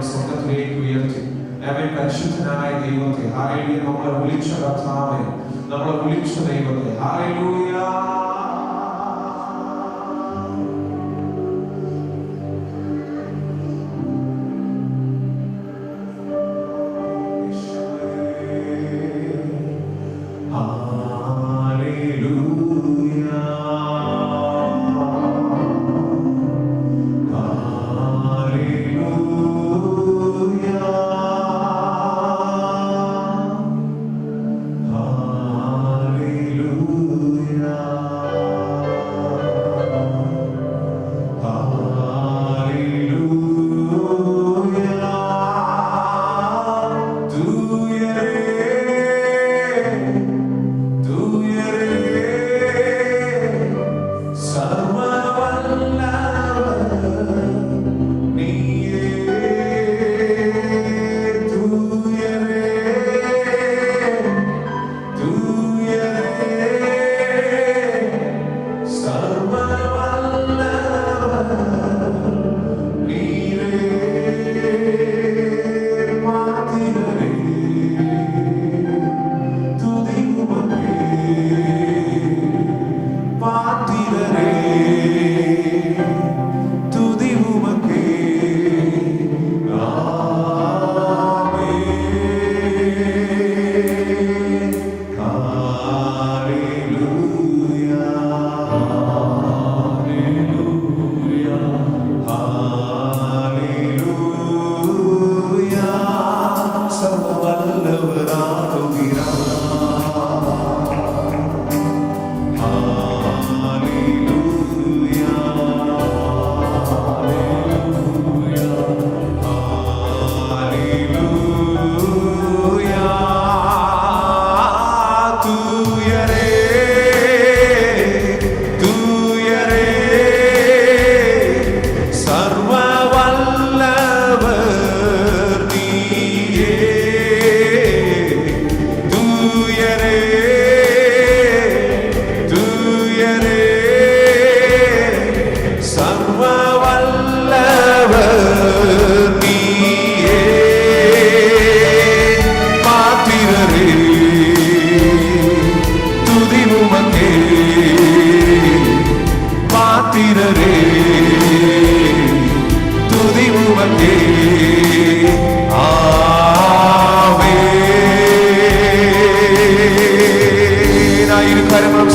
സ്വർഗ്ഗത്തിലേക്ക് ഉയർത്തി. ആമേൻ. പരിശുദ്ധനായ ദൈവത്തെ, ഹല്ലേലൂയ, നമ്മളെ വിളിച്ച കർത്താവേ, നമ്മളെ വിളിച്ച ദൈവത്തെ, ഹല്ലേലൂയ.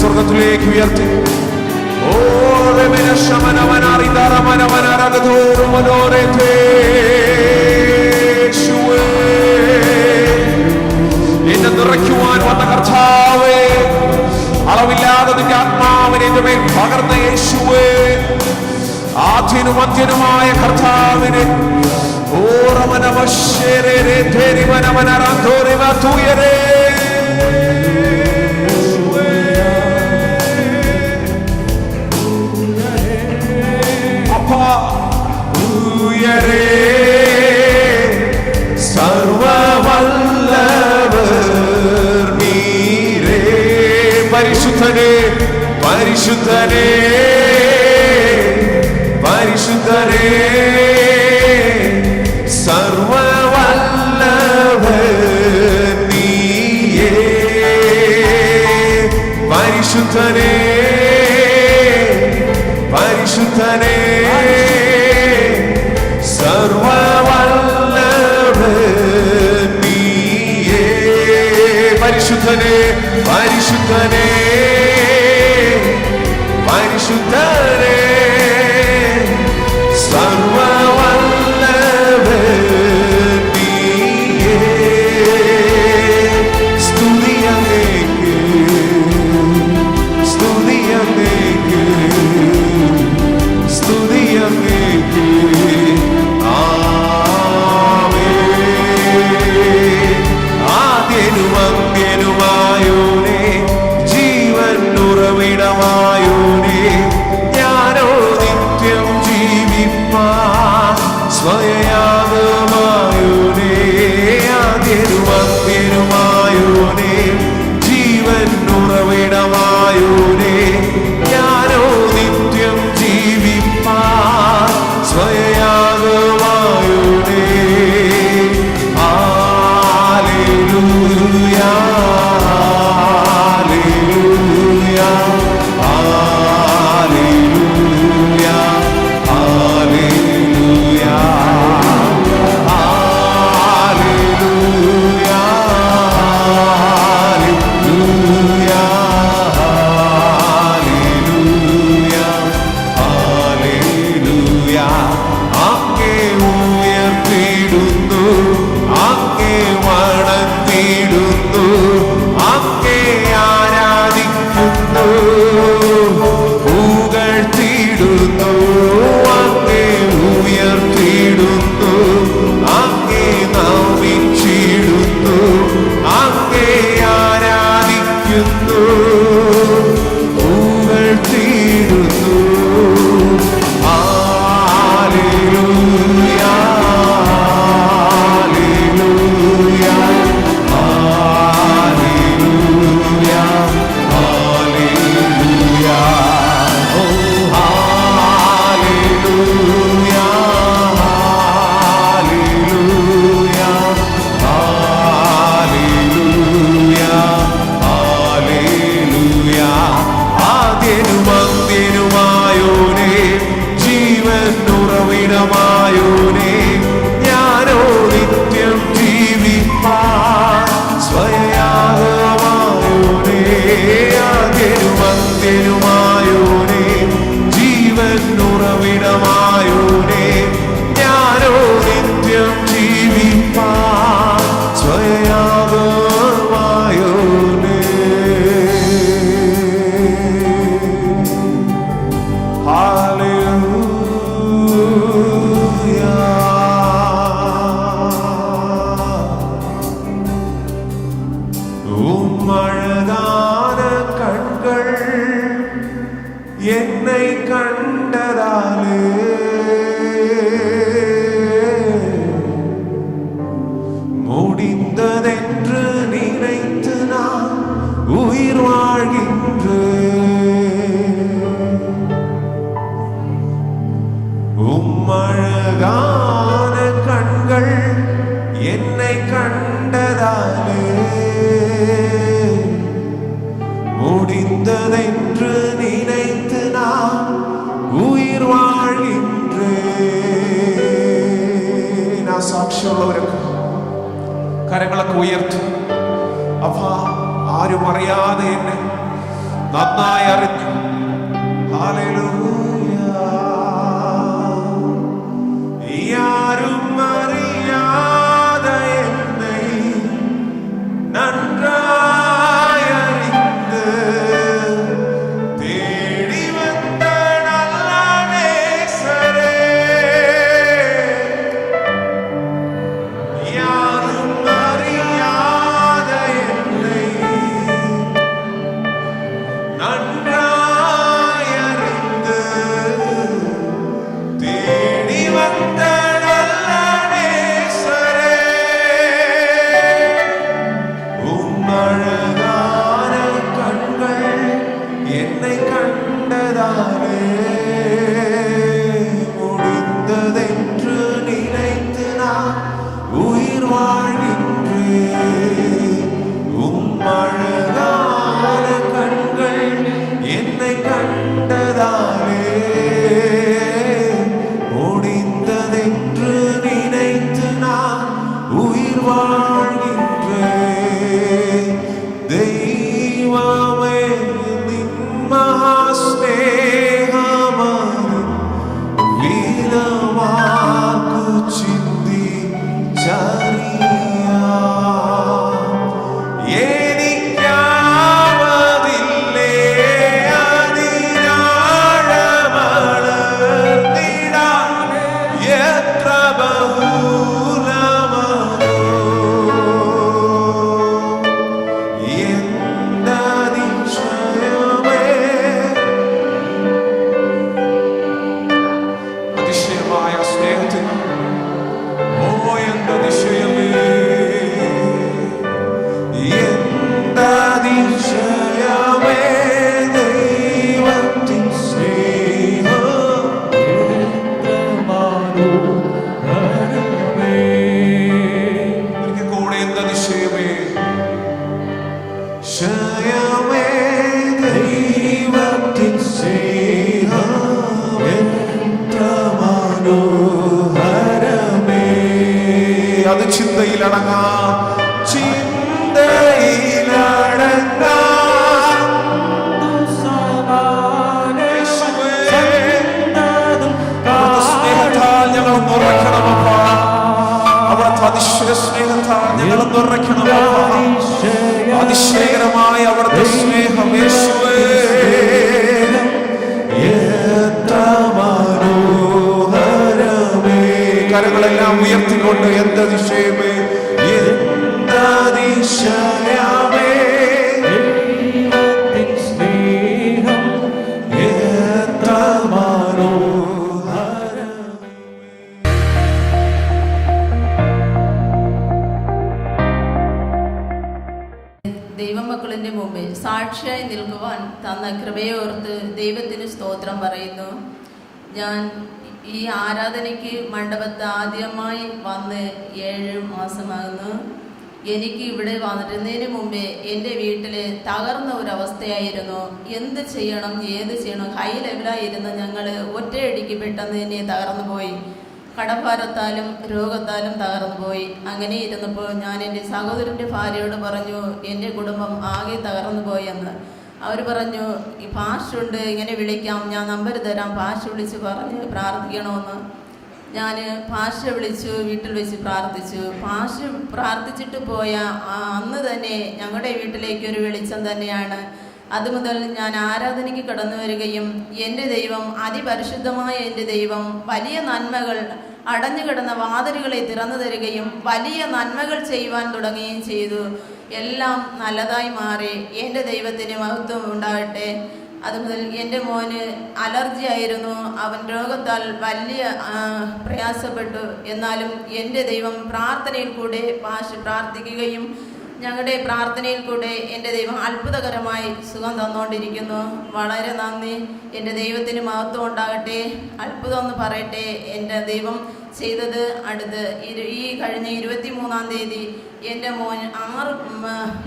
സ്വർഗത്തിലേക്ക് ഉയർത്തി. എന്നെ നിറയ്ക്കുവാൻ വന്ന കർത്താവേ, അളവില്ലാതെ നിന്റെ ആത്മാവിനെ എന്റെ മേൽ പകർന്ന യേശുവേ, ആദ്യനും അന്ത്യനുമായ കർത്താവിനെ പരിശുദ്ധനെ പരിശുദ്ധനെ പരിശുദ്ധനെ സർവവല്ലഭൻ നീയേ. പരിശുദ്ധനെ പരിശുദ്ധനെ സർവവല്ലഭൻ നീയേ. പരിശുദ്ധനെ പരിശുദ്ധനെ പരിശുദ്ധനെ സർവവല്ലഭൻ നീയേ. സ്തുതി അങ്ങേക്ക്, സ്തുതി അങ്ങേക്ക്, സ്തുതി അങ്ങേക്ക്. ആദ്യനും അന്ത്യനുമായോനെ, ജീവൻ ഉറവിടമായോനെ, മനസാക്ഷിയുള്ളവരൊക്കെ കരങ്ങളൊക്കെ ഉയർത്തി. അപ്പാ, ആരും അറിയാതെ എന്നെ നന്നായി അറിഞ്ഞു. ഹല്ലേലൂയ. ആരും അറിയാതെ എന്നെ നന്നായി അറിந்து തേടി വന്ന നല്ല നേസരേ. ആരും അറിയാതെ എന്നെ നന്നായി അറിந்து തേടി വന്ന നല്ല നേസരേ. ഉമ്മഴകാന കண்கள் என்னை கண்டதாலே முடிந்ததென்று நினைத்து நான் உயிர் வாழ்கின்றேன். உம்மழகான கண்கள் என்னை கண்டதாலே முடிந்ததென்று நினைத்து நான் உயிர் வாழ்கின்றேன். தெய்வமே நின் മഹാസ്നേഹമാണ് വീരവാക്കു ചിന്തി എനിക്കാവതില്ലേ അതിരാഴമളർന്നിടാൻ എത്ര ബഹുലമോ എന്നതിശയമേ. അതിശയമായ സ്നേഹത്തിന് എന്നതിശയമേ, എന്നതിശയമേ ദൈവത്തിൻ സ്നേഹം എനിക്ക് കൂടെ. എന്നതിശയമേ, ശയമേ ദൈവത്തിൻ സ്നേഹം എത്ര മനോഹരമേ. അത് ചിന്തയിലടങ്ങാം, ചിന്തയിലടങ്ങാം. സ്നേഹത്താൽ ഞങ്ങൾ ഉറക്കണമപ്പാ. അവിടുത്തെ അതിശയ സ്നേഹത്താൽ ഞങ്ങൾ ഉറക്കണമപ്പാ. അതിശയകരമായ അവിടുത്തെ സ്നേഹം യേശുവേ, എത്ര മനോഹരമേ. കരങ്ങളെല്ലാം ഉയർത്തിക്കൊണ്ട് എന്തതിശയമേ, എന്തതിശയമേ സ്നേഹം എത്ര മനോഹരമേ. ദൈവമക്കളിന്റെ മുമ്പിൽ സാക്ഷിയായി നിൽക്കുവാൻ തന്ന കൃപയെ ഓർത്ത് ദൈവത്തിന് സ്തോത്രം പറയുന്നു. ഞാൻ ഈ ആരാധനയ്ക്ക് മണ്ഡപത്ത് ആദ്യമായി വന്ന് 7 മാസമാകുന്നു. എനിക്ക് ഇവിടെ വന്നിരുന്നതിന് മുമ്പേ എൻ്റെ വീട്ടിൽ തകർന്ന ഒരവസ്ഥയായിരുന്നു. എന്ത് ചെയ്യണം, ഏത് ചെയ്യണം, ഹൈ ലെവലായിരുന്നു. ഞങ്ങൾ ഒറ്റയടിക്ക് പെട്ടെന്ന് തന്നെ തകർന്നു പോയി. കടഭാരത്താലും രോഗത്താലും തകർന്നു പോയി. അങ്ങനെ ഇരുന്നപ്പോൾ ഞാൻ എൻ്റെ സഹോദരൻ്റെ ഭാര്യയോട് പറഞ്ഞു, എൻ്റെ കുടുംബം ആകെ തകർന്നു പോയെന്ന്. അവർ പറഞ്ഞു, ഈ പാഷുണ്ട്, ഇങ്ങനെ വിളിക്കാം, ഞാൻ നമ്പർ തരാം, പാഷ് വിളിച്ച് പറഞ്ഞ് പ്രാർത്ഥിക്കണമെന്ന്. ഞാൻ പാഷ വിളിച്ചു, വീട്ടിൽ വെച്ച് പ്രാർത്ഥിച്ചു. പാഷ് പ്രാർത്ഥിച്ചിട്ട് പോയ അന്ന് തന്നെ ഞങ്ങളുടെ വീട്ടിലേക്ക് ഒരു വെളിച്ചം തന്നെയാണ്. അതുമുതൽ ഞാൻ ആരാധനയ്ക്ക് കടന്നു വരികയും എൻ്റെ ദൈവം, അതിപരിശുദ്ധമായ എൻ്റെ ദൈവം വലിയ നന്മകൾ, അടഞ്ഞു കിടന്ന വാതിലുകളെ തുറന്നു തരികയും വലിയ നന്മകൾ ചെയ്യുവാൻ തുടങ്ങുകയും ചെയ്തു. എല്ലാം നല്ലതായി മാറി. എൻ്റെ ദൈവത്തിന് മഹത്വം ഉണ്ടാകട്ടെ. അതുമുതൽ എൻ്റെ മോന് അലർജി ആയിരുന്നു. അവൻ രോഗത്താൽ വലിയ പ്രയാസപ്പെട്ടു. എന്നാലും എൻ്റെ ദൈവം പ്രാർത്ഥനയിൽ കൂടെ പ്രാർത്ഥിക്കുകയും ഞങ്ങളുടെ പ്രാർത്ഥനയിൽ കൂടെ എൻ്റെ ദൈവം അത്ഭുതകരമായി സുഖം തന്നുകൊണ്ടിരിക്കുന്നു. വളരെ നന്ദി. എൻ്റെ ദൈവത്തിന് മഹത്വം ഉണ്ടാകട്ടെ. അത്ഭുതം എന്ന് പറയട്ടെ. എൻ്റെ ദൈവം ചെയ്തത് അടുത്ത് ഈ കഴിഞ്ഞ 23-ാം തീയതി എൻ്റെ മോൻ 6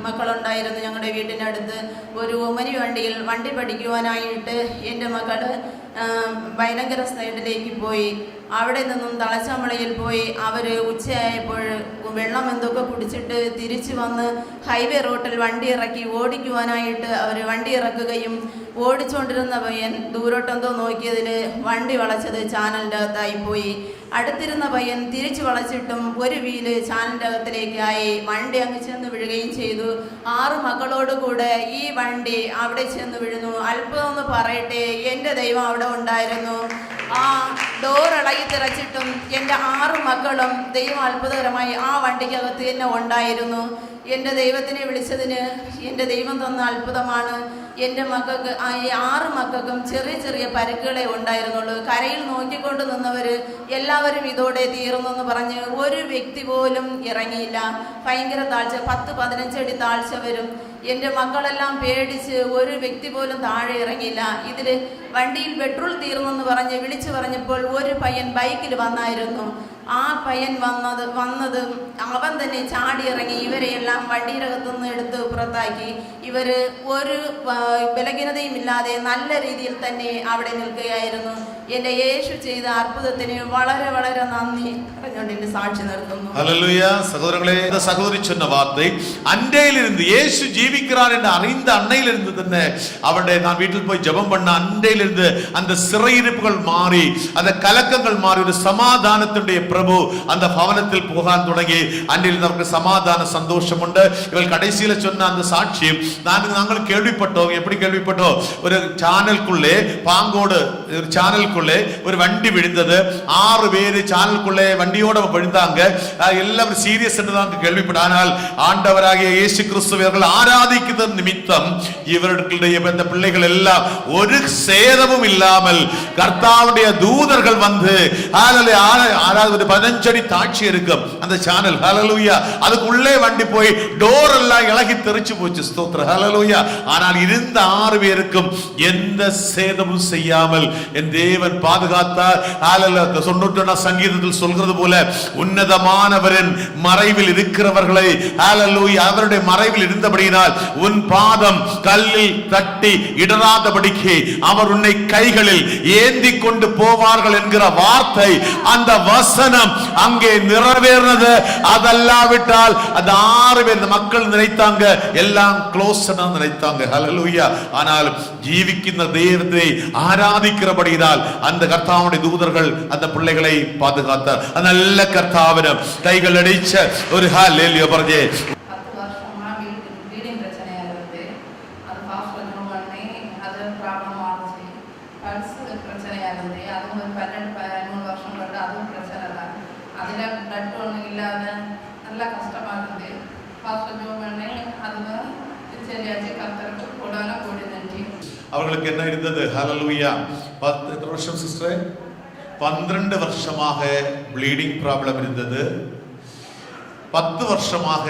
മക്കളുണ്ടായിരുന്നു. ഞങ്ങളുടെ വീട്ടിനടുത്ത് ഒരു ഉമനി വണ്ടിയിൽ വണ്ടി പഠിക്കുവാനായിട്ട് എൻ്റെ മക്കൾ വയലങ്കര സൈഡിലേക്ക് പോയി. അവിടെ നിന്നും തളച്ചാമളയിൽ പോയി അവർ ഉച്ചയായപ്പോൾ വെള്ളം എന്തൊക്കെ കുടിച്ചിട്ട് തിരിച്ചു വന്ന് ഹൈവേ റോട്ടിൽ വണ്ടി ഇറക്കി ഓടിക്കുവാനായിട്ട് അവർ വണ്ടി ഇറക്കുകയും ഓടിച്ചുകൊണ്ടിരുന്ന പയ്യൻ ദൂരോട്ടെന്തോ നോക്കിയതിൽ വണ്ടി വളച്ചത് ചാനലിൻ്റെ അകത്തായി പോയി. അടുത്തിരുന്ന പയ്യൻ തിരിച്ചു വളച്ചിട്ടും ഒരു വീല് ചാനലിൻ്റെ അകത്തിലേക്കായി വണ്ടി അങ്ങ് ചെന്ന് വീഴുകയും ചെയ്തു. 6 മക്കളോട് കൂടെ ഈ വണ്ടി അവിടെ ചെന്ന് വീഴുന്നു. അത്ഭുതം എന്ന് പറയട്ടെ, എൻ്റെ ദൈവം അവിടെ ഉണ്ടായിരുന്നു. ആ ഡോർ ഇളകി തിറച്ചിട്ടും എൻ്റെ 6 മക്കളും ദൈവം അത്ഭുതകരമായി ആ വണ്ടിക്കകത്ത് തന്നെ ഉണ്ടായിരുന്നു. എൻ്റെ ദൈവത്തിനെ വിളിച്ചതിന് എൻ്റെ ദൈവം തന്ന അത്ഭുതമാണ്. എൻ്റെ മക്കൾക്ക് ഈ 6 മക്കൾക്കും ചെറിയ ചെറിയ പരുക്കുകളെ ഉണ്ടായിരുന്നുള്ളൂ. കരയിൽ നോക്കിക്കൊണ്ട് നിന്നവർ എല്ലാവരും ഇതോടെ തീർന്നെന്ന് പറഞ്ഞ് ഒരു വ്യക്തി പോലും ഇറങ്ങിയില്ല. ഭയങ്കര താഴ്ച, 10-15 അടി താഴ്ച വരും. എൻ്റെ മക്കളെല്ലാം പേടിച്ച് ഒരു വ്യക്തി പോലും താഴെ ഇറങ്ങിയില്ല. ഇതിൽ വണ്ടിയിൽ പെട്രോൾ തീർന്നെന്ന് പറഞ്ഞ് വിളിച്ചു പറഞ്ഞപ്പോൾ ഒരു പയ്യൻ ബൈക്കിൽ വന്നായിരുന്നു. ആ പയ്യൻ വന്നത് അവൻ തന്നെ ചാടി ഇറങ്ങി ഇവരെയെല്ലാം വണ്ടിയിലകത്തുനിന്ന് എടുത്ത് പുറത്താക്കി. ഇവർ ഒരു ബലഹീനതയും ഇല്ലാതെ നല്ല രീതിയിൽ തന്നെ അവിടെ നിൽക്കുകയായിരുന്നു. എൻ്റെ യേശു ചെയ്ത അത്ഭുതത്തിന് വളരെ വളരെ നന്ദി പറഞ്ഞുകൊണ്ട് എൻ്റെ സാക്ഷി നിർത്തുന്നു. ഹല്ലേലൂയ. சகோதரர்களே, இந்த சகோதரி சொன்ன வார்த்தை அண்டையிலிருந்து இயேசு ஜீவிக்கிறார் என்று அறிந்த அன்னையிலிருந்து തന്നെ அவருடைய நான் வீட்டில் போய் ஜெபம் பண்ண அண்டையிலிருந்து அந்த சிறையிருப்புகள் மாறி அந்த கலக்கங்கள் மாறி ஒரு சமாதானத்தினுடைய பிரபு அந்த பவனத்தில் போகான் தொடங்கி அன்றையில் நமக்கு சமாதான சந்தோஷம் உண்டு. இவள் கடைசியில சொன்ன அந்த சாட்சியம் நாங்கள் கேள்விப்பட்டோம். எப்படி கேள்விப்பட்டோம்? ஒரு சேனலுக்குள்ளே பாங்கோடு ஒரு சேனலுக்குள்ளே ஒரு வண்டி விழுந்தது. 6 பேர் சேனலுக்குள்ளே வண்டியோட விழுந்தாங்க. எல்லாரும் சீரியஸ் என்று தான் கேள்விப்பட்ட. ஆனால் ஆண்டவராகிய இயேசு கிறிஸ்துவை அவர்கள் ஆராதிக்கிறது நிமித்தம் இவர்களுடைய இந்த பிள்ளைகள் எல்லாம் ஒரு சேதமும் இல்லாமல் கர்த்தாவுடைய தூதர்கள் வந்து 15 அடி தாட்சி இருக்கும் அந்த சேனல். ஹல்லேலூயா. அதுக்குள்ளே வண்டி போய் டோர் எல்லாம் இலகி தெரிச்சு போச்சு. ஸ்தோத்திரம். ஹல்லேலூயா. ஆனால் இருந்த 6 பேருக்கும் எந்த சேதமும் செய்யாமல் என் தேவன் பாதுகாத்தார். ஹல்லேலூயா. 91 சங்கீதத்தில் சொல்கிறது போல உன்னதமானவரின் மறைவில் இருக்கிறவர்களை ஹல்லேலூயா அவருடைய மறைவில் இருந்தபடியினால் உன் பாதம் கல்லில் தட்டி இடராதபடிக்கு அவர் உன்னை கைகளில் ஏந்தி கொண்டு போவார்கள் என்கிற வார்த்தை, அந்த வசனம் அங்கே நிறைவேறினது. அதல்லாவிட்டால் அந்த 6 பேர் மக்கள் நினைத்தாங்க எல்லாம் க்ளோஸ் நினைத்தாங்க. ஹல்லேலூயா. ஆனால் ஜீவிக்கின்ற தெய்வத்தை ஆராதிக்கிறபடியால் அந்த கர்த்தாவுடைய தூதர்கள் அந்த பிள்ளைகளை பாதுகாத்தார். அந்த நல்ல கர்த்தாவிடம் கைகள் அடிச்ச ஒரு ஹல்லேலூயா பரதே. 10 வருஷமா வீடிங் பிரச்சனையா இருந்து அது பாஸ்டர் பண்ணி அது ப்ராப்ளம் ஆச்சு. பல்ஸ் பிரச்சனையா இருந்து அதுவும் ஒரு 12-13 வருஷம் கண்டு அதுவும் பிரச்சனை தான். அதில் பிளட் ஒன்றும் இல்லாத நல்லா கஷ்டமா இருந்து பாஸ்டர் பண்ணி அதுதான் சரியாச்சு. கர்த்தருக்கு கூடான கூடி நன்றி. அவர்களுக்கு என்ன இருந்தது? ஹல்லேலூயா. 10 வருஷம் சிஸ்டர் 12 வருஷமாக ப்ளீடிங் ப்ராப்ளம் இருந்தது. 10 வருஷமாக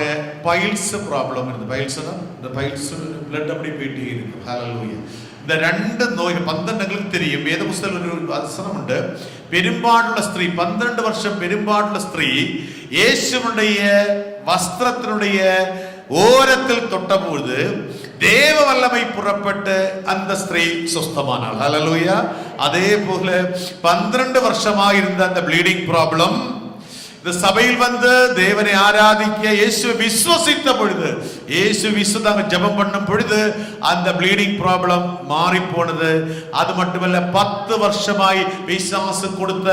பைல்ஸ் ப்ராப்ளம் இருந்தது. பைல்ஸ்னா இந்த பைல்ஸ் பிளட் அப்படி போயிட்டே இருக்கு. ஹல்லேலூயா. இந்த 2 நோய்கள் 12 தெரியும். வேத புஸ்தகத்தில் ஒரு வசனம் உண்டு. பெரும்பாலுள்ள ஸ்திரீ 12 வருஷம் பெரும்பாலுள்ள ஸ்திரீ இயேசுவுடைய வஸ்திரத்தினுடைய ஓரத்தில் தொட்டபோது தேவ வல்லமை புறப்பட்டு அந்த ஸ்திரீ சுஸ்தமானாள். ஹல்லேலூயா. அதே போல 12 வருஷமாக இருந்த அந்த ப்ளீடிங் ப்ராப்ளம் இந்த சபையில் வந்து தேவனை ஆராதிக்க இயேசு விசுவசித்த பொழுது, இயேசு விசுவாங்க ஜெபம் பண்ணும் பொழுது அந்த ப்ளீடிங் ப்ராப்ளம் மாறி போனது. அது மட்டுமல்ல 10 வருஷமாய் பிசாசு கொடுத்த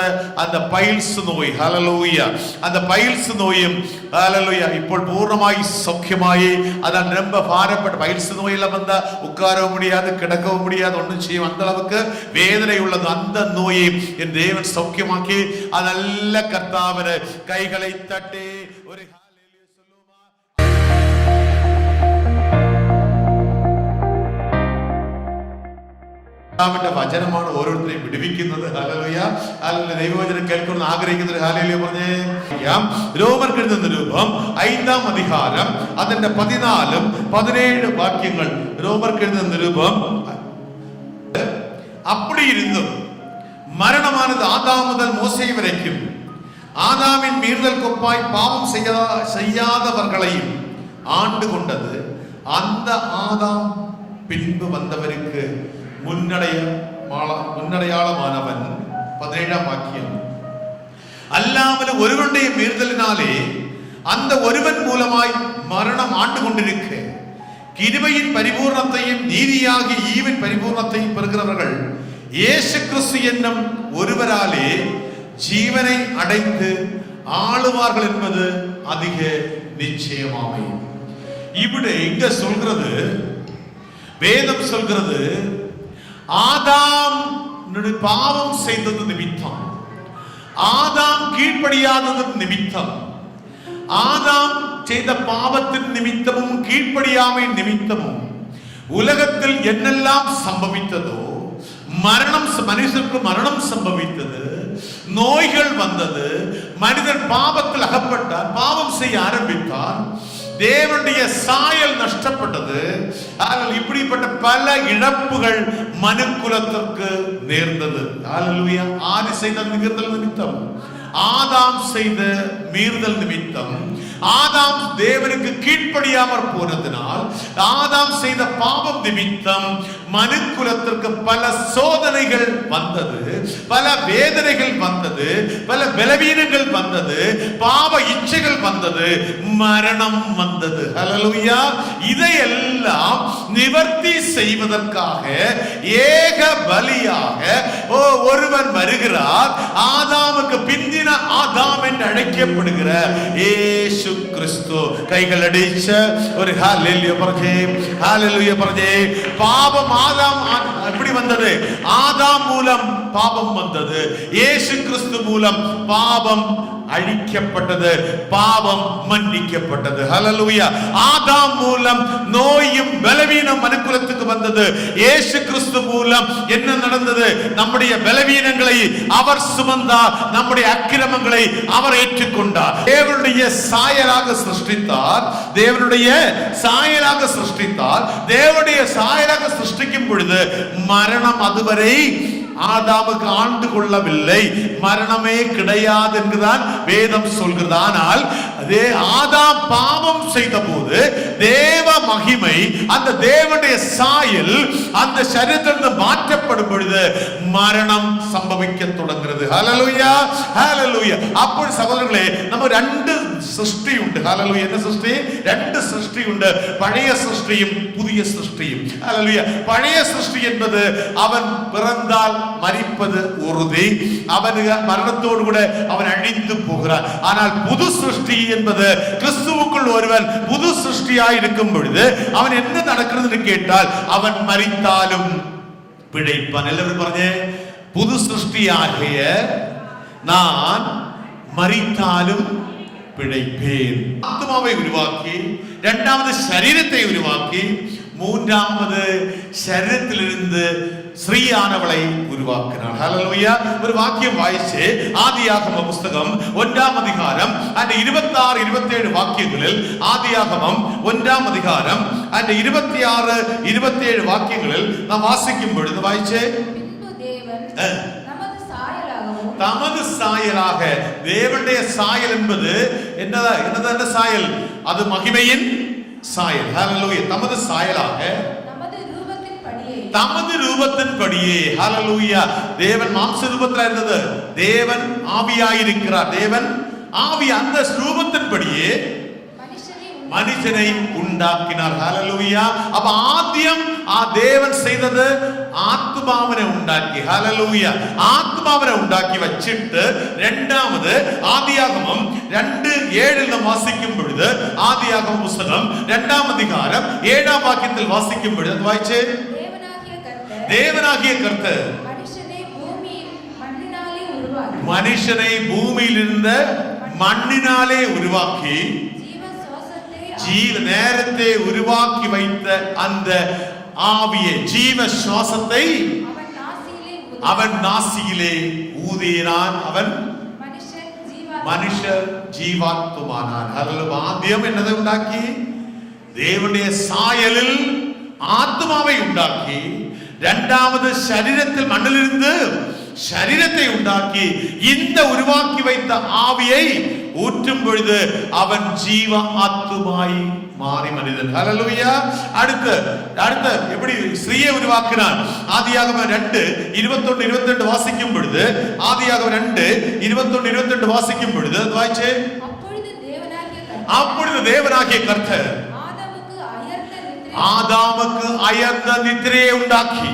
அந்த பைல்ஸ் நோய், ஹல்லேலூயா, அந்த பைல்ஸ் நோயும் ஹல்லேலூயா இப்போ பூர்ணமாய் சௌக்கியமாயி அதான் ரொம்ப பாரப்பட்ட பைல்ஸ் நோயில வந்தா உட்காரவும் முடியாது, கிடக்கவும் முடியாது, ஒன்றும் செய்யும் அந்த அளவுக்கு வேதனை உள்ளது. அந்த நோயை என் தேவன் சௌக்கியமாக்கி அதல்ல கர்த்தாவின கைகளை தட்டி ஒரு ஹல்லேலூயா சொல்லுமா. അവന്റെ വചനമാണ് ഓരോരുത്തരെയും വിടുവിക്കുന്നത്. ഹല്ലേലൂയ. ഹല്ലേലൂയ. ദൈവവചനം കേൾക്കുന്ന ആഗ്രഹിക്കുന്നത് ഹല്ലേലൂയ പറഞ്ഞേ. രോമർക്ക് എഴുതുന്ന നിരൂപം 5-ാം അധികാരം അതിന്റെ 14-17 വാക്യങ്ങൾ. രോമർക്ക് എഴുതുന്ന നിരൂപം அப்படி இருந்தும் மரணமானது ஆதாம் முதல் மோசே வரைக்கும் ஆதாமின் மீறுதல் கொப்பாய் பாவம் செய்யாதவர்களையும் ஆண்டு கொண்டது. அந்த ஆதாம் பின்பு வந்தவருக்கு முன்னடைய മുന്നടയാളമാനവൻ. 17 വാക്യം. அல்லாமலும் ஒருவனுடைய மீறுதலினாலே அந்த ஒருவன் மூலமாய் மரணம் ஆண்டு கொண்டிருக்க கிருபையின் பரிபூர்ணத்தையும் நீதியாகிய ஈவின் பரிபூர்ணத்தையும் பெறுகிறவர்கள் இயேசு கிறிஸ்து என்னும் ஒருவராலே ஜீவனை அடைந்து ஆளுவார்கள் என்பது அதிக நிச்சயமாமே. இப்படி இங்க சொல்கிறது, வேதம் சொல்கிறது, ஆதாம் பாவம் செய்தது நிமித்தம், ஆதாம் கீழ்ப்படியாதது நிமித்தம், ஆதாம் செய்த பாவத்தின் நிமித்தமும் கீழ்ப்படியாமை நிமித்தமும் உலகத்தில் என்னெல்லாம் சம்பவித்ததோ, மரணம், மனுஷனுக்கு மரணம் சம்பவித்தது, நோய்கள் வந்தது, மனிதன் பாவத்தில் அகப்பட்டான், பாவம் செய்ய ஆரம்பித்தான், தேவனுடைய சாயல் நஷ்டப்பட்டது. இப்படிப்பட்ட பல இழப்புகள் மனுக்குலத்திற்கு நேர்ந்தது. ஹல்லேலூயா. ஆதி செய்த மீறுதல் நிமித்தம், ஆதாம் செய்த மீறுதல் நிமித்தம், ஆதாம் தேவனுக்கு கீழ்ப்படியாமற் போனதினால், ஆதாம் செய்த பாவம் நிமித்தம் மனுக்குலத்திற்கு பல சோதனைகள் வந்தது, பல வேதனைகள் வந்தது, பல பலவீனங்கள் வந்தது, பாவ இச்சைகள் வந்தது, மரணம் வந்தது. ஹல்லேலூயா. இதையெல்லாம் நிவர்த்தி செய்வதற்காக ஏக பலியாக ஒருவன் வருகிறார். ஆதாமுக்கு பிந்தின ஆதாம் என்று அழைக்கப்படுகிற இயேசு கிறிஸ்து. கைகள் அடிச்ச ஒரு ஹல்லேலூயா பரஜே, ஹல்லேலூயா பரஜே. பாவம் ஆதாம் எப்படி வந்தது? ஆதாம் மூலம் பாவம் வந்தது. இயேசு கிறிஸ்து மூலம் பாவம் அழிக்கப்பட்டது, பாவம் மன்னிக்கப்பட்டது. ஹல்லேலூயா. ஆதாம் மூலம் நோயும் பலவீனம் மனுக்குலத்துக்கு வந்தது. இயேசு கிறிஸ்து மூலம் என்ன நடந்தது? நம்முடைய பலவீனங்களை அவர் சுமந்தார், நம்முடைய அக்கிரமங்களை அவர் ஏற்றுக்கொண்டார். தேவனுடைய சாயலாக சிருஷ்டித்தார், தேவனுடைய சாயலாக சிருஷ்டித்தார். தேவனுடைய சாயலாக சிருஷ்டிக்கும் பொழுது மரணம் அதுவரை ஆதாமுக்கு ஆண்டு கொள்ளவில்லை, மரணமே கிடையாது என்றுதான் வேதம் சொல்கிறது. ஆனால் அதே ஆதாம் பாவம் செய்த போது தேவ மகிமை, அந்த தேவனுடைய சாயல் அந்த சரீரத்திலிருந்து மாற்றப்படும் பொழுது மரணம் சம்பவிக்க தொடங்குகிறது. ஹல்லேலூயா, ஹல்லேலூயா. அப்போ சகோதரர்களே, நம்ம ரெண்டு சிருஷ்டி உண்டு. ஹல்லேலூயா. என்ன சிருஷ்டி? ரெண்டு சிருஷ்டி உண்டு. பழைய சிருஷ்டியும் புதிய சிருஷ்டியும். ஹல்லேலூயா. பழைய சிருஷ்டி என்பது அவன் பிறந்தால் மரிப்பது உறுதி, அவன் மரணத்தோடு கூட அவன் அழிந்து போகிறான். ஆனால் புது சிருஷ்டி என்பது கிறிஸ்துவுக்குள் ஒருவன் புது சிருஷ்டியாய் இருக்கும் பொழுது அவன் என்ன நடக்கிறது என்று கேட்டால், அவன் மரித்தாலும் பிழைப்பான். எல்லாரும் பாருங்க, புது சிருஷ்டியாகிய நான் மரித்தாலும் பிழைப்பேன். ஆத்மாவை உருவாக்கி, இரண்டாவது சரீரத்தை உருவாக்கி, மூன்றாவது சரீரத்திலிருந்து ஸ்ரீயானவளை உருவாக்கினார். ஹல்லேலூயா. ஒரு வாக்கியம் வாயிச்சு ஆதியாகம புஸ்தகம் 1ஆம் அதிகாரம் அந்த 26 27 வாக்கியங்களில், ஆதியாகமம் 1ஆம் அதிகாரம் அந்த 26 27 வாக்கியங்களில் நாம் வாசிக்கும் பொழுது வாயிச்சு, தமது சாயலாக, தேவனுடைய சாயல் என்பது என்னதான் சாயல்? அது மகிமையின் சாயல். ஹல்லேலூயா. தமது சாயலாக, தமது ரூபத்தின் படியே. ஹல்லேலூயா. தேவன் மாம்ச ரூபத்தில் இருந்தது, தேவன் ஆவியாயிருக்கிறார். தேவன் ஆவி, அந்த ரூபத்தின் படியே மனுஷனை உண்டாக்கினார். ஹல்லேலூயா. அப்ப ஆதியம் தேவன் செய்தது ஆத்மாவினை உண்டாக்கி. ஹல்லேலூயா. ஆத்மாவினை உண்டாக்கி வச்சிட்டு, இரண்டாவது ஆதியாகமம் 2:7 வாசிக்கும் பொழுது, ஆதியாகம புஸ்தகம் 2ஆம் அதிகாரம் 7ஆம் வாக்கியத்தில் வாசிக்கும் பொழுது வாய்ச்சே, தேவனாகிய கர்த்தர் மனுஷனை பூமியில் இருந்த மண்ணினாலே உருவாக்கி, ஜீவ நேரத்தை உருவாக்கி வைத்த அந்த ஆவியை, ஜீவ சுவாசத்தை அவன் நாசியிலே ஊதினான். அவன் மனுஷர் ஜீவாத்மானான். ஆதியம் என்னதை உண்டாக்கி? தேவனுடைய சாயலில் ஆத்மாவை உண்டாக்கி, இரண்டாவது சரீரத்தில் மண்ணிலிருந்து சரீரத்தை உண்டாக்கி, இந்த உருவாக்கி வைத்த ஆவியை ஊற்றும் பொழுது அவன் ஜீவ ஆத்துமாய் மாறி மனிதன். ஹல்லேலூயா. அடுத்து எப்படி ஸ்ரீயை உருவாக்கினான்? ஆதியாகமம் 2:21-22 வாசிக்கும் பொழுது, ஆதியாகமம் 2:21-22 வாசிக்கும் பொழுது அது வாய்ச்சே, அப்பொழுது தேவனாகிய கர்த்தர் ஆதாமுக்கு அயர்ந்த நித்திரையை உண்டாக்கி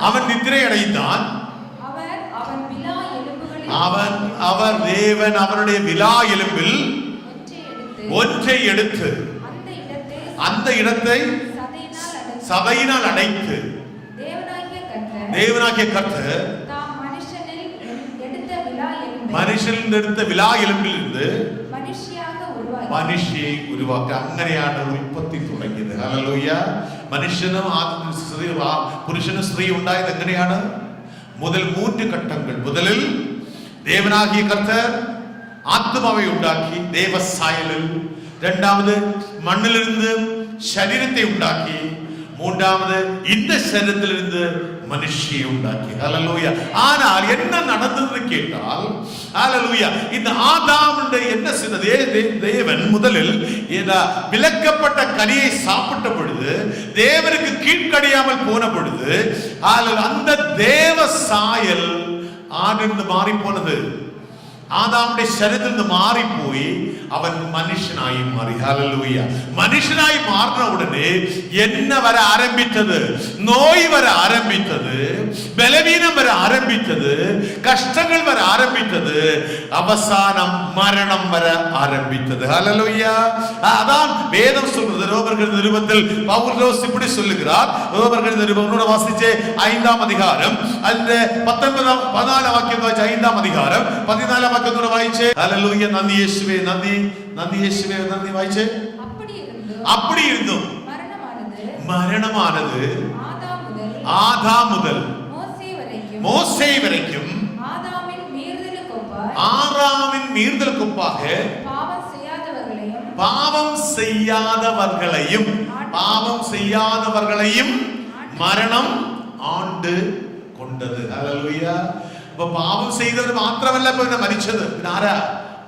அவன் நித்திரை அடைந்தான். அவர் தேவன் அவனுடைய விலா எலும்பில் ஒன்றை எடுத்து அந்த இடத்தை சதையினால் அடைத்து தேவனாகிய கர்த்தர் മനുഷ്യനിൽ എടുത്ത വിലാ എലുമ്പിൽ നിന്ന് മനുഷ്യയെ ഉരുവാക്ക. അങ്ങനെയാണ് ഉൽപ്പത്തി തുടങ്ങിയത്. ഹല്ലേലൂയ. മനുഷ്യനും പുരുഷനും സ്ത്രീ ഉണ്ടായത് എങ്ങനെയാണ്? മുതൽ 3 ഘട്ടങ്ങൾ. മുതലിൽ ദേവനാകിയ കർത്തർ ആത്മാവെ ഉണ്ടാക്കി ദേവസായലിൽ. രണ്ടാമത് മണ്ണിലിരുന്ന് ശരീരത്തെ ഉണ്ടാക്കി. மூன்றாவது இந்த சரீரத்திலிருந்து மனுஷியை உண்டாக்கி. ஹல்லேலூயா. ஆனால் என்ன நடந்தது கேட்டால், ஹல்லேலூயா, இந்த ஆதாம் என்ன செய்தது? தேவன் முதலில் விலக்கப்பட்ட கனியை சாப்பிட்ட பொழுது, தேவனுக்கு கீழ்ப்படியாமல் போன பொழுது, அந்த தேவ சாயல் ஆடிருந்து மாறி போனது. ആദാമിന്റെ ശരീരത്തിൽ നിന്ന് മാറിപ്പോയി അവൻ മനുഷ്യനായി മാറി. ഹല്ലേലൂയ. മനുഷ്യനായി മാറുന്ന ഉടനെ എന്നെ വരെ ആരംഭിച്ചത്, നോയ് വരെ ആരംഭിച്ചത്, ബലവീനം വരെ ആരംഭിച്ചത്, കഷ്ടങ്ങൾ വരെ ആരംഭിച്ചത്, അവസാനം മരണം വരെ ആരംഭിച്ചത്. ഹല്ലേലൂയ. അതാണ് വേദം சொல்றது. ரோமர்கள் நிருபத்தில் பவுலோஸ் இப்படி சொல்லுகிறார். ரோமர்கள் நிருபம் வாசிச்சே 5ஆம் அதிகாரம் അതിന്റെ 14 വാക്യം വായിച്ച 5ആം അധികാരം 14 വാക്യം വായിച്ചേ. ഹല്ലേലൂയ. നന്ദി യേശുവേ, നന്ദി യേശുവേ, നന്ദി വായിച്ചേ. அப்படி இருந்தும் மரணமானது ஆதாம் முதல் மோசே வரைக்கும் ஆதாமின் மீறுதலுக்கு ஒப்பாக பாவம் செய்யாதவர்களையும் மரணம் ஆண்டு கொண்டது. ஹல்லேலூயா. அப்ப பாவம் செய்தவர் മാത്രമല്ല പിന്നെ മരിച്ചത്. ആരാ?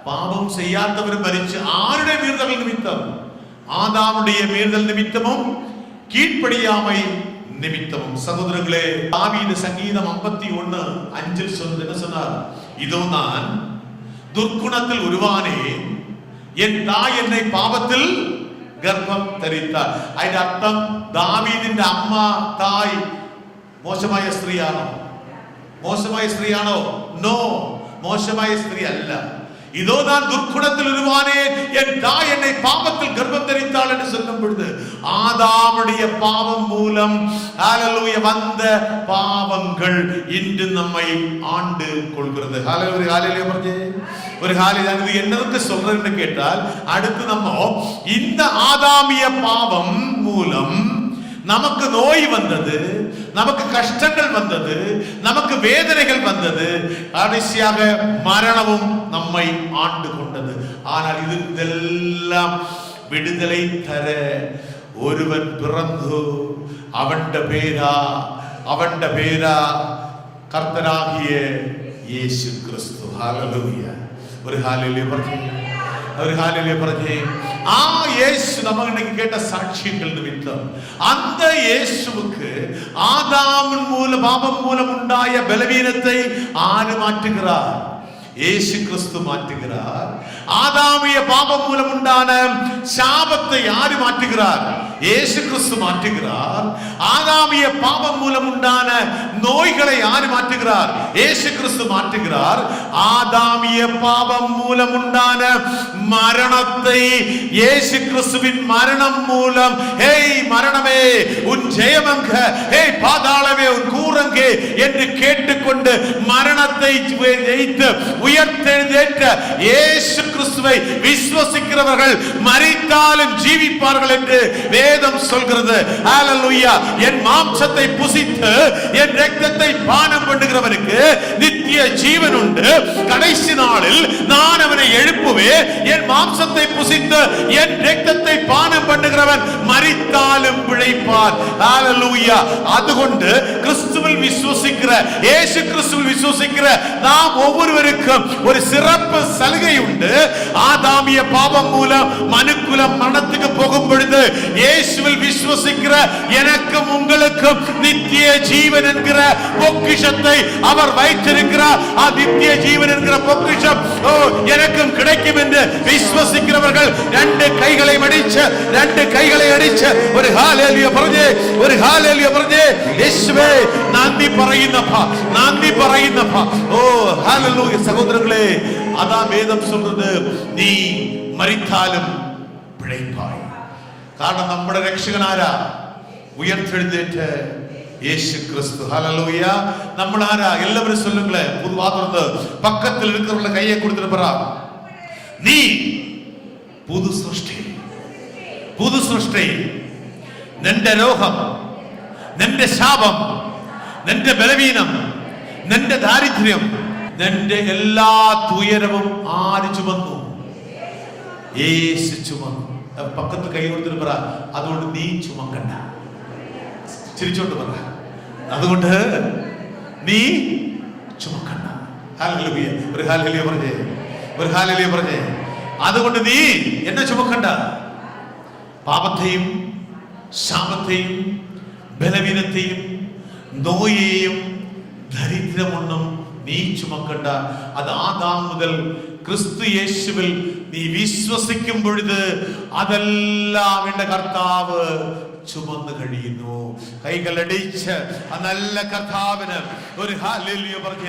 പാപം ചെയ്യാത്തവർ മരിച്ചു. ആരുടെ മീറുതൽ നിമിത്തം? ആദാമുடைய மீறுதல் நிமித்தமும் கீழ்ப்படியாமை நிமித்தமும். சகோதரர்களே, தாவீது சங்கீதம் 51:5 என்ன சொன்னார்? இதோ நான் துர்க்குணத்தில் உருவானேன், என் தாய் என்னை பாவத்தில் ഗർഭം ധരിത്താൽ. അതിന്റെ അർത്ഥം ദാവീദിന്റെ അമ്മ തായ് മോശമായ സ്ത്രീയാണോ? മോശമായ സ്ത്രീയാണോ? നോ, മോശമായ സ്ത്രീ അല്ല. இதோ நான் துர்க்குணத்தில் உருவானேன், என் தாய் என்னை பாவத்தில் கர்ப்பம் தரித்தாள் என்று சொல்லும் பொழுது ஆதாமுடைய பாவம் மூலம் ஹல்லேலூயா வந்த பாவங்கள் இன்று நம்மை ஆண்டு கொள்கிறது. ஹல்லேலூயா. ஹல்லேலூயா പറഞ്ഞേ. ஒரு ஹல்லேலூயா. இது என்னதுக்கு சொல்றேன்னு கேட்டால், அடுத்து நம்ம இந்த ஆதாமிய பாவம் மூலம் நமக்கு நோய் வந்தது, நமக்கு கஷ்டங்கள் வந்தது, நமக்கு வேதனைகள் வந்தது, கடைசியாக மரணமும் நம்மை ஆண்டு கொண்டது. ஆனால் இதெல்லாம் விடுதலை தர ஒருவன் பிறந்து அவண்ட பேரா கர்த்தராகிய இயேசு கிறிஸ்து. ஹல்லேலூயா. ஒரு ஹல்லேலூயா പറഞ്ഞേ. ஒரு ஹல்லேலூயா പറഞ്ഞേ. ആ യേശു നമ്മൾ இன்னைக்கு கேட்ட சாட்சியங்கள் நிமித்தம் அந்த இயேசுவுக்கு ஆதாமின் மூலம் பாவம் மூலம் உண்டாய பலவீனத்தை ஆறு மாற்றுகிறார். இயேசு கிறிஸ்து மாற்றுகிறார். ஆதாமிய பாவம் மூலம் உண்டான சாபத்தை யாரு மாற்றுகிறார்? இயேசு கிறிஸ்து மாற்றுகிறார். ஆதாமிய பாவம் மூலம் உண்டான நோய்களை யாரு மாற்றுகிறார்? இயேசு கிறிஸ்து மாற்றுகிறார். ஆதாமிய பாவம் மூலம் உண்டான மரணத்தை இயேசு கிறிஸ்துவின் மரணம் மூலம், ஹேய் மரணமே உன் ஜெயமங்க, ஹேய் பாதாளமே உன் கூரங்கே என்று கேட்டுக்கொண்டு மரணத்தை ஜெயித்து உயர்த்தெழுந்தேற்ற இயேசு கிறிஸ்துவை விசுவாசிக்கிறவர்கள் மரித்தாலும் ஜீவிப்பார்கள் என்று வேதம் சொல்கிறது. ஹல்லேலூயா. என் மாம்சத்தை புசித்து என் இரத்தத்தை பானம் பண்ணுகிறவனுக்கு நித்திய ஜீவன் உண்டு, கடைசி நாளில் நான் அவனை எழுப்புவேன், என் மாம்சத்தை புசித்து என் இரத்தத்தை பானம் பண்ணுகிறவன் மரித்தாலும் பிழைப்பான். ஹalleluya. അതുകൊണ്ട് ക്രിസ്തുവിൽ വിശ്വസിக்கிற, യേശു ക്രിസ്തുവിൽ വിശ്വസിக்கிற நாம் ஒவ்வொருவருக்கும் ஒரு சிறப்பு சலுகை உண்டு. ஆதாமிய பாவம் மூலம் மனுக்குலம் மரணத்துக்கு போகும் பொழுது இயேசுவில் விசுவாசிக்கிற எனக்கும் உங்களுக்கும் நித்திய ஜீவன் என்கிற பொக்கிஷத்தை அவர் வைத்திருக்கிறார். நித்திய ஜீவன் என்கிற பொக்கிஷம் எனக்கும் கிடைக்கும் என்று விசுவாசிக்கிறவர்கள் ரெண்டு கைகளை அடிச்சு ஒரு ஹalleluya പറഞ്ഞേ, ஒரு ஹalleluya പറഞ്ഞേ. യേശുവേ നന്ദി പറയുന്നப்பா. ஓ ஹalleluya. சகோதரர்களே, அதான் வேதம் சொல்றது, நீ മരിത്താലും പിഴയ്പായി. കാരണം നമ്മുടെ രക്ഷകനാരാ? ഉയർത്തെഴുന്നേറ്റ് യേശു கிறிஸ்து. ஹalleluya. നമ്മൾ ആരാ? എല്ലാവരും சொல்லுங்களே, பொதுவா തുറന്ന് பக்கத்தில் இருக்கிறவங்க கையை கொடுத்துட்டு പറ, നീ പുതു സൃഷ്ടി. നിന്റെ രോഗം, നിന്റെ ശാപം, നിന്റെ ബലവീനം, നിന്റെ ദാരിദ്ര്യം, നിന്റെ എല്ലാ തുയരവും ആര് ചുമന്നു? യേശു ചുമന്നു. പക്കത്ത് കൈ കൊടുത്തിട്ട് പറ, അതുകൊണ്ട് നീ ചുമക്കണ്ട. ചിരിച്ചോണ്ട് പറ, അതുകൊണ്ട് നീ ചുമക്കണ്ട. ഹല്ലേലൂയ. ഒരു ഹല്ലേലൂയ പറഞ്ഞേ. അതുകൊണ്ട് നീ എന്നെ ചുമക്കണ്ട. പാപത്തെയും ശാപത്തെയും ബലവീനത്തെയും നോയെയും ദരിദ്രമൊന്നും നീ ചുമക്കണ്ട. അത് ആദാം മുതൽ ക്രിസ്തു യേശുവിൽ നീ വിശ്വസിക്കും പൊഴുത് അതെല്ലാം എന്റെ കർത്താവ് ചുമന്നു കഴിയുന്നു. കൈകളടിച്ച് ആ നല്ല കർത്താവിന് ഒരു ഹല്ലേലൂയ പറഞ്ഞു.